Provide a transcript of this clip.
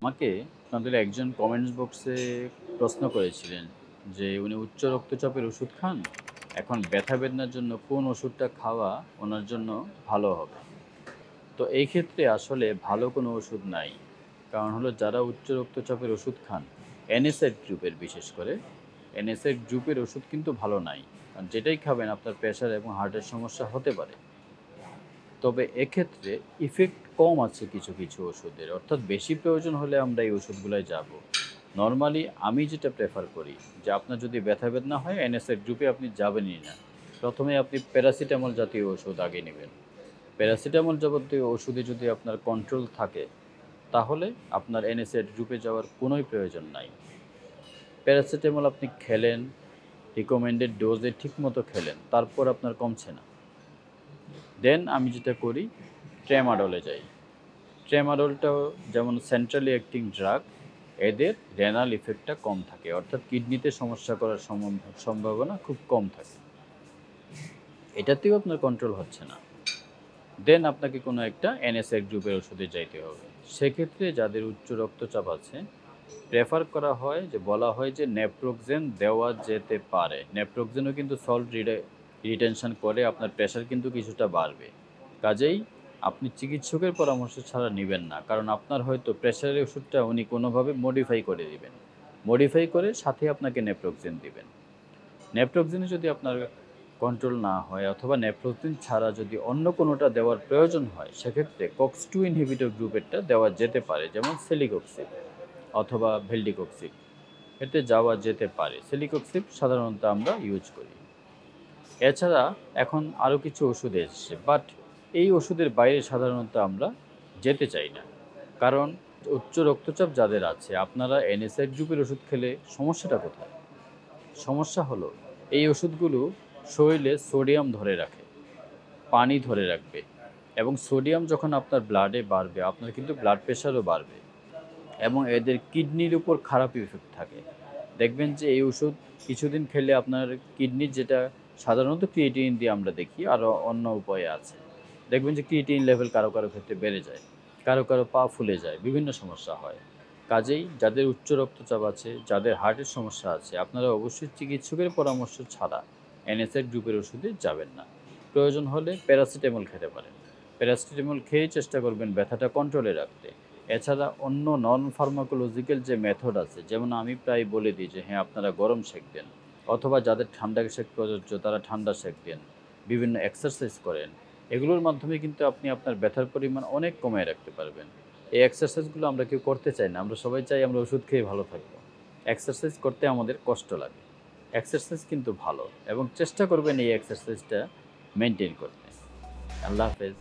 আমাকে আপনাদের একজন কমেন্টস বক্সে প্রশ্ন করেছিলেন যে উনি উচ্চ রক্তচাপের ওষুধ খান। এখন ব্যথা বেদনার জন্য কোন ওষুধটা খাওয়া ওনার জন্য ভালো হবে? তো এই ক্ষেত্রে আসলে ভালো কোনো ওষুধ নাই। কারণ হলো যারা উচ্চ রক্তচাপের ওষুধ খান, NSAID গ্রুপের বিশেষ করে, NSAID গ্রুপের ওষুধ কিন্তু ভালো নাই। কারণ যেটাই খাবেন আপনার প্রেশার এবং হার্টের সমস্যা হতে পারে। তবে এক্ষেত্রে ইফেক্ট কম আছে কিছু, কিছু ওষুধের। অর্থাৎ বেশি প্রয়োজন হলে আমরা এই ওষুধগুলায় যাব। নরমালি আমি যেটা প্রেফার করি যে আপনার যদি ব্যথা বেদনা হয় NSAID গ্রুপে আপনি যাবেনই না। ১ম এ আপনি প্যারাসিটামল জাতীয় ওষুধ আগে নিবেন। প্যারাসিটামল যাবতীয় ওষুধে যদি আপনার কন্ট্রোল থাকে, তাহলে আপনার NSAID গ্রুপে যাওয়ার কোনোই প্রয়োজন নাই। প্যারাসিটামল আপনি খেলেন, রিকমেন্ডেড ডোজে ঠিকমতো খেলেন, তারপর আপনার কমছে না। দেন আমি যেটা করি ট্রেমাডলে যাই। ট্রেমাডলটাও যেমন সেন্ট্রালি অ্যাক্টিং ড্রাগ, এদের রেনাল ইফেক্টটা কম থাকে। অর্থাৎ কিডনিতে সমস্যা করার সম্ভাবনা খুব কম থাকে। এটাতেও আপনার কন্ট্রোল হচ্ছে না। দেন আপনাকে কোনো একটা NSAID গ্রুপের ওষুধে যাইতে হবে। সেক্ষেত্রে যাদের উচ্চ রক্তচাপ আছে, প্রেফার করা হয় যে বলা হয় যে নেপ্রোক্সেন দেওয়া যেতে পারে। নেপ্রোক্সেনও কিন্তু সল্ট রিটেনশন করে, আপনার প্রেশার কিন্তু কিছুটা বাড়বে। কাজেই আপনি চিকিৎসকের পরামর্শ ছাড়া নিবেন না। কারণ আপনার হয়তো প্রেশারের ওষুধটা উনি কোনোভাবে মডিফাই করে দিবেন। মডিফাই করে সাথে আপনাকে নেপ্রোক্সেন দিবেন। নেপ্রোক্সেনে যদি আপনার কন্ট্রোল না হয় অথবা নেপ্রোক্সেন ছাড়া যদি অন্য কোনোটা দেওয়ার প্রয়োজন হয়, সেক্ষেত্রে COX-2 ইনহিবিটর গ্রুপেরটা দেওয়া যেতে পারে, যেমন সেলিকক্সিব অথবা ভেলডিকক্সিব। এতে যাওয়া যেতে পারে। সেলিকক্সিব সাধারণত আমরা ইউজ করি। এছাড়া এখন আরও কিছু ওষুধ এসেছে, বাট এই ওষুধের বাইরে সাধারণত আমরা যেতে চাই না। কারণ উচ্চ রক্তচাপ যাদের আছে, আপনারা NSAID গ্রুপের ওষুধ খেলে সমস্যাটা কোথায়? সমস্যা হলো এই ওষুধগুলো শরীরে সোডিয়াম ধরে রাখে, পানি ধরে রাখবে, এবং সোডিয়াম যখন আপনার ব্লাডে বাড়বে, আপনার কিন্তু ব্লাড প্রেশারও বাড়বে, এবং এদের কিডনির উপর খারাপ ইফেক্ট থাকে। দেখবেন যে এই ওষুধ কিছুদিন খেলে আপনার কিডনির, যেটা সাধারণত ক্রিয়েটিনিন দিয়ে আমরা দেখি, আরও অন্য উপায়ে আছে। দেখবেন যে ক্রিয়েটিনিন লেভেল কারো, কারো ক্ষেত্রে বেড়ে যায়। কারো, কারো পা ফুলে যায়, বিভিন্ন সমস্যা হয়। কাজেই যাদের উচ্চ রক্তচাপ আছে, যাদের হার্টের সমস্যা আছে, আপনারা অবশ্যই চিকিৎসকের পরামর্শ ছাড়া NSAID গ্রুপের ওষুধে যাবেন না। প্রয়োজন হলে প্যারাসিটামল খেতে পারেন। প্যারাসিটামল খেয়েই চেষ্টা করবেন ব্যথাটা কন্ট্রোলে রাখতে। এছাড়া অন্য নন ফার্মাকোলজিক্যাল যে মেথড আছে, যেমন আমি প্রায় বলে দিই যে হ্যাঁ, আপনারা গরম সেঁক দেন, অথবা যাদের ঠান্ডা সেঁক প্রযোজ্য তারা ঠান্ডা সেঁক দেন, বিভিন্ন এক্সারসাইজ করেন। এগুলোর মাধ্যমে কিন্তু আপনি আপনার ব্যথার পরিমাণ অনেক কমিয়ে রাখতে পারবেন। এই এক্সারসাইজগুলো আমরা কেউ করতে চাই না। আমরা সবাই চাই আমরা ওষুধ খেয়ে ভালো থাকবো। এক্সারসাইজ করতে আমাদের কষ্ট লাগে। এক্সারসাইজ কিন্তু ভালো, এবং চেষ্টা করবেন এই এক্সারসাইজটা মেইনটেইন করতে। আল্লাহ হাফেজ।